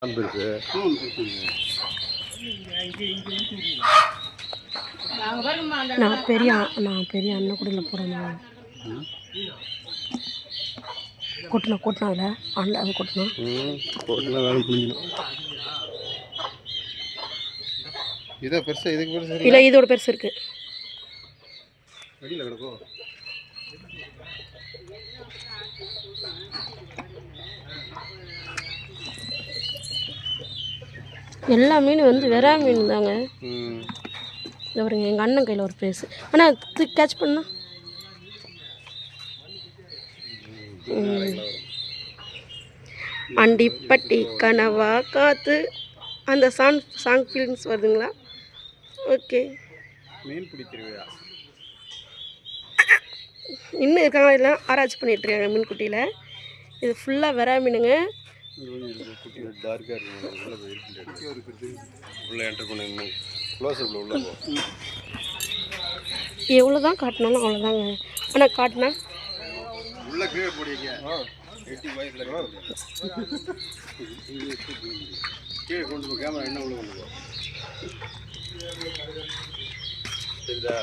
நான் பெரிய அண்ணன் கூட போகிறேன். கொட்டினா அதில் அண்ணன் அது கொட்டினா வேலை புரிஞ்சிடும். இதை பெருசாக இதுக்கு பெருசு இல்லை, இதோட பெருசு இருக்குது. வெளியில் கிடக்கும். எல்லா மீன் வந்து வெறா மீன் தாங்க. இது பாருங்க, எங்கள் அண்ணன் கையில் ஒரு பேசு. ஆனால் கேட்ச் பண்ணா அண்டிப்பட்டி கனவா காத்து அந்த சாங் ஃபீலிங்ஸ் வருதுங்களா? ஓகே. மீன் பிடிச்சிருவியா? இன்னும் இருக்காங்க, எல்லாம் ஆராய்ச்சி பண்ணிட்டு இருக்காங்க மீன் குட்டியில். இது ஃபுல்லாக வெறா மீனுங்க. எவ்வளோ தான் காட்டினாலும் அவ்வளோதாங்க. ஆனால் காட்டினா கீழே கொண்டு போ, கேமரா என்ன உள்ள கொண்டு போ. சரிதா?